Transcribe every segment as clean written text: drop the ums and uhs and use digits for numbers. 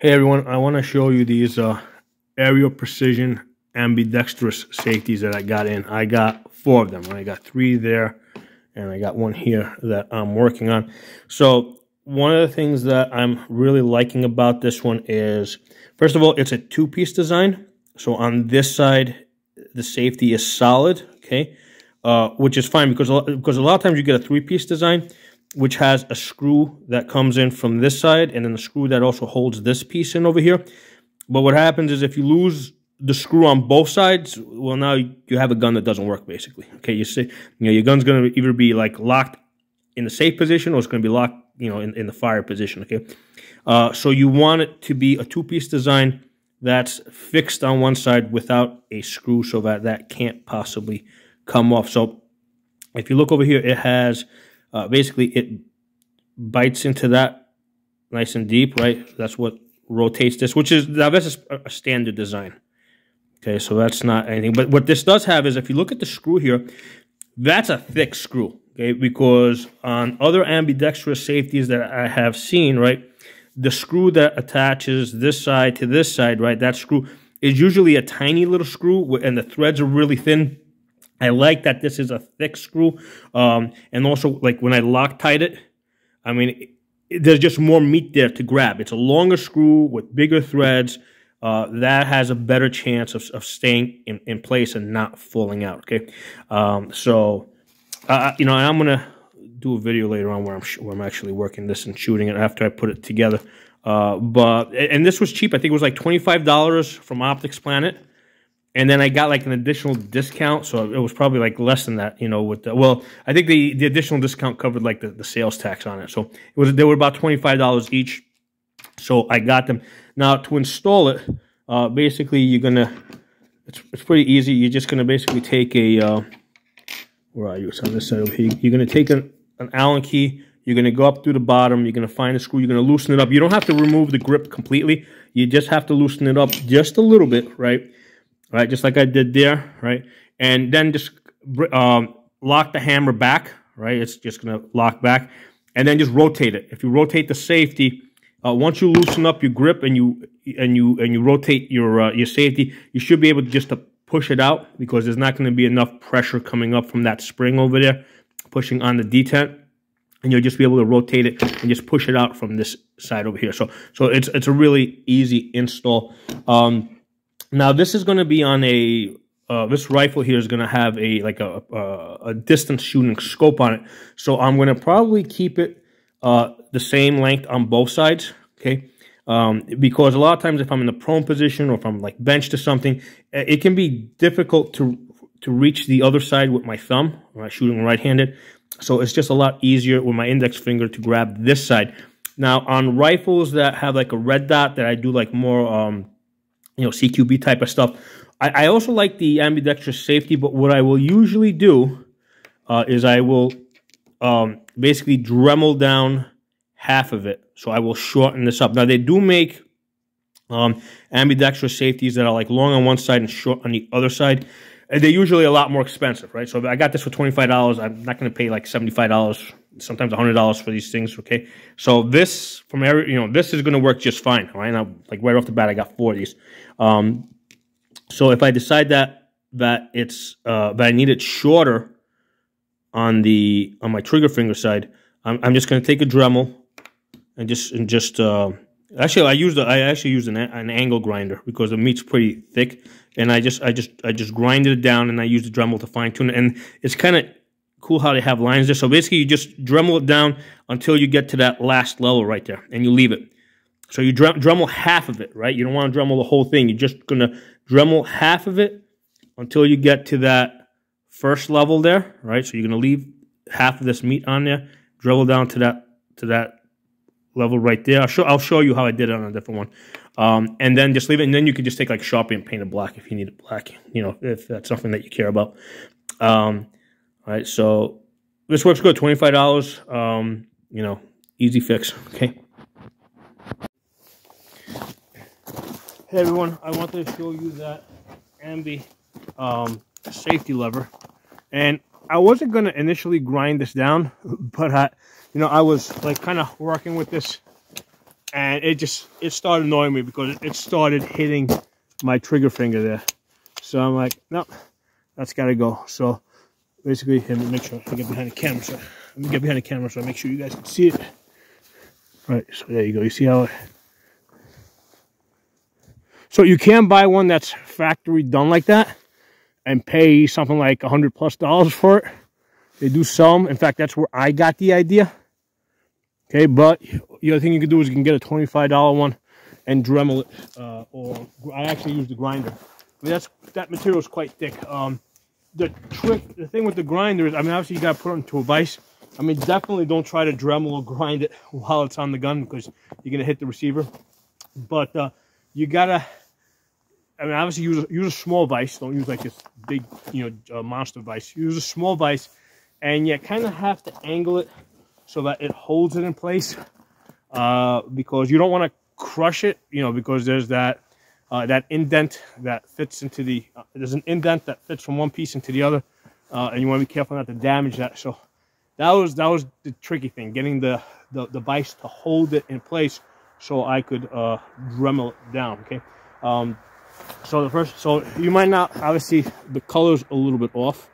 Hey everyone, I want to show you these Areo Precision Ambidextrous safeties that I got in. I got 4 of them. I got 3 there, and I got one here that I'm working on. So one of the things that I'm really liking about this one is, first of all, it's a 2-piece design. So on this side, the safety is solid, okay, which is fine because a lot of times you get a 3-piece design, which has a screw that comes in from this side and then a screw that also holds this piece in over here. But what happens is if you lose the screw on both sides, well, now you have a gun that doesn't work, basically. Okay, your gun's going to either be like locked in the safe position or it's going to be locked, in the fire position. Okay, so you want it to be a 2-piece design that's fixed on one side without a screw, so that can't possibly come off. So if you look over here, it has basically it bites into that nice and deep, right? That's what rotates this, which is, now this is a standard design. Okay, so that's not anything. But what this does have is, if you look at the screw here, that's a thick screw, okay? Because on other ambidextrous safeties that I have seen, right, the screw that attaches this side to this side, right, that screw is usually a tiny little screw, and the threads are really thin. I like that this is a thick screw, and also, like, when I Loctite it, I mean, there's just more meat there to grab. It's a longer screw with bigger threads. That has a better chance of staying in place and not falling out, okay? I'm going to do a video later on where I'm actually working this and shooting it after I put it together. And this was cheap. I think it was like $25 from Optics Planet. And then I got like an additional discount, so it was probably like less than that, I think the additional discount covered like the sales tax on it. So they were about $25 each. So I got them. Now to install it, basically you're gonna, it's pretty easy. You're just gonna basically take a, where are you? It's on this side over here. You're gonna take an Allen key. You're gonna go up through the bottom. You're gonna find the screw. You're gonna loosen it up. You don't have to remove the grip completely. You just have to loosen it up just a little bit, right? Right, just like I did there, right? And then just lock the hammer back, right? It's just gonna lock back, and then just rotate it. If you rotate the safety, once you loosen up your grip and you rotate your safety, you should be able to just to push it out, because there's not going to be enough pressure coming up from that spring over there pushing on the detent, and you'll just be able to rotate it and just push it out from this side over here. So it's a really easy install. Now this is going to be on a this rifle here is going to have a distance shooting scope on it. So I'm going to probably keep it the same length on both sides, okay? Because a lot of times if I'm in the prone position or if I'm like benched or something, it can be difficult to reach the other side with my thumb when I'm shooting right-handed. So it's just a lot easier with my index finger to grab this side. Now on rifles that have like a red dot, that I do like more CQB type of stuff, I also like the ambidextrous safety, but what I will usually do is I will basically Dremel down half of it. So I will shorten this up. Now they do make ambidextrous safeties that are like long on one side and short on the other side. And they're usually a lot more expensive, right? So if I got this for $25, I'm not going to pay like $75, sometimes $100 for these things, okay? So this from Areo, this is going to work just fine, right? Now, like right off the bat, I got 4 of these. So if I decide that I need it shorter on my trigger finger side, I'm just going to take a Dremel and just actually I actually used an angle grinder because the meat's pretty thick, and I just grinded it down, and I used the Dremel to fine tune it. And it's kind of cool how they have lines there. So basically you just Dremel it down until you get to that last level right there, and you leave it. So you Dremel half of it, right? You don't want to Dremel the whole thing. You're just going to Dremel half of it until you get to that first level there, right? So you're going to leave half of this meat on there, Dremel down to that level right there. I'll show you how I did it on a different one, and then just leave it. And then you could just take like Sharpie and paint it black if you need it black. If that's something that you care about. All right, so this works good. $25. Easy fix. Okay. Hey everyone, I wanted to show you that Ambi safety lever, and I wasn't going to initially grind this down, but I was like kind of working with this and it started annoying me because it started hitting my trigger finger there. So I'm like, no, that's got to go. So basically, let me make sure I get behind the camera. So let me get behind the camera so I make sure you guys can see it. All right, so there you go. You see how it... So you can buy one that's factory done like that and pay something like $100+ for it. They do sell them. In fact, that's where I got the idea. Okay, but the other thing you can do is you can get a $25 one and Dremel it. Or I actually use the grinder. I mean, that material is quite thick. The thing with the grinder is, I mean, obviously you got to put it into a vise. I mean, definitely don't try to Dremel or grind it while it's on the gun because you're going to hit the receiver. But you got to, I mean, obviously use a small vise. Don't use like this big, monster vise. Use a small vise, and you kind of have to angle it so that it holds it in place. Because you don't want to crush it, because there's that indent that fits into the. There's an indent that fits from one piece into the other, and you want to be careful not to damage that. So that was the tricky thing, getting the vise to hold it in place so I could Dremel it down. Okay. So you might not, obviously the color's a little bit off,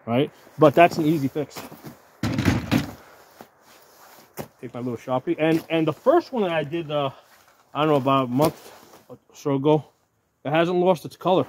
right? But that's an easy fix. Take my little Sharpie, and the first one that I did, I don't know, about a month or so ago, it hasn't lost its color.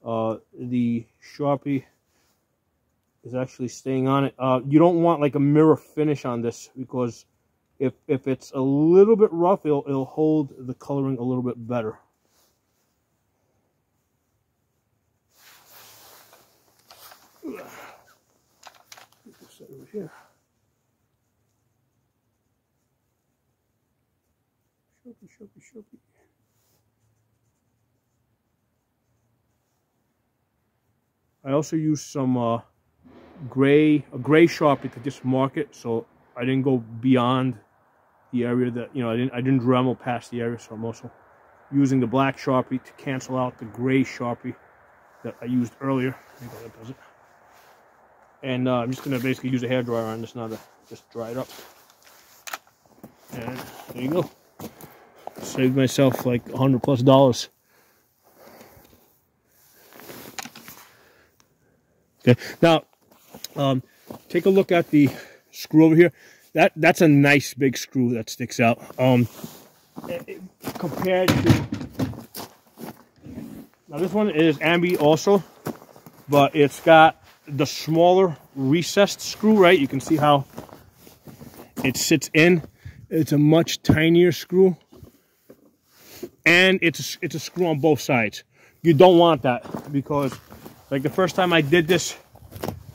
The Sharpie is actually staying on it. You don't want like a mirror finish on this because if it's a little bit rough, it'll hold the coloring a little bit better. Over here. Sharpie. I also used some gray Sharpie to just mark it, so I didn't go beyond the area that I didn't Dremel past the area. So I'm also using the black Sharpie to cancel out the gray Sharpie that I used earlier. I think that does it. And I'm just going to basically use a hairdryer on this now to just dry it up. And there you go. Saved myself like $100+. Okay, now take a look at the screw over here. That's a nice big screw that sticks out. Compared to, now this one is Ambi also, but it's got the smaller recessed screw, right? You can see how it sits in. It's a much tinier screw, and it's a screw on both sides. You don't want that because, like, the first time I did this,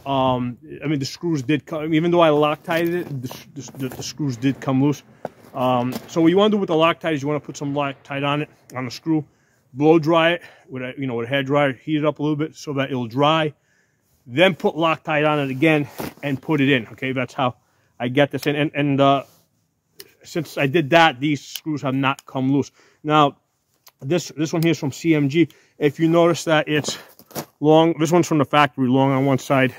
I mean, the screws did come, even though I Loctited it, the screws did come loose. So what you want to do with the Loctite is you want to put some Loctite on it, on the screw, blow dry it with a hair dryer, heat it up a little bit so that it'll dry. Then put Loctite on it again and put it in. Okay, that's how I get this in. And since I did that, these screws have not come loose. Now, this one here is from CMG. If you notice that it's long, this one's from the factory, long on one side,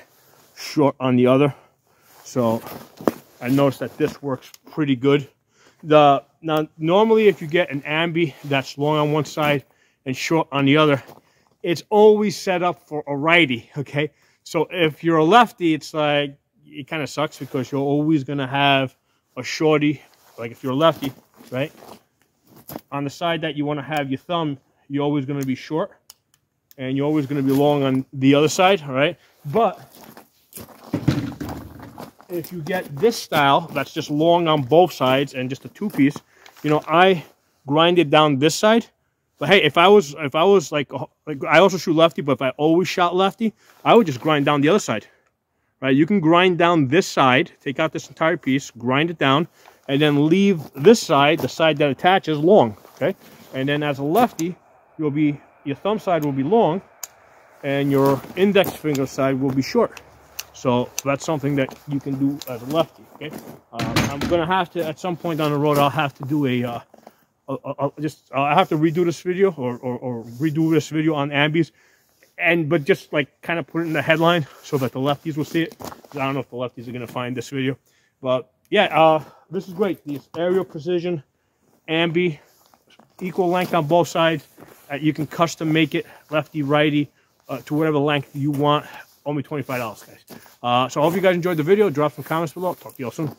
short on the other. So I noticed that this works pretty good. Now, normally if you get an Ambi that's long on one side and short on the other, it's always set up for a righty, okay? So if you're a lefty, it's like, it kind of sucks because you're always going to have a shorty, like if you're a lefty, right? On the side that you want to have your thumb, you're always going to be short, and you're always going to be long on the other side, all right? But if you get this style that's just long on both sides and just a two-piece, I grind it down this side. But hey, if I was like I also shoot lefty, but if I always shot lefty, I would just grind down the other side, right? You can grind down this side, take out this entire piece, grind it down, and then leave this side, the side that attaches, long, okay? And then as a lefty, your thumb side will be long, and your index finger side will be short. So that's something that you can do as a lefty, okay? I'm gonna have to, at some point down the road, I'll have to do I have to redo this video or redo this video on Ambis, but just like kind of put it in the headline so that the lefties will see it. I don't know if the lefties are gonna find this video, but yeah, this is great. This Areo Precision ambi, equal length on both sides. You can custom make it lefty, righty, to whatever length you want. Only $25, guys. So I hope you guys enjoyed the video. Drop some comments below. Talk to you all soon.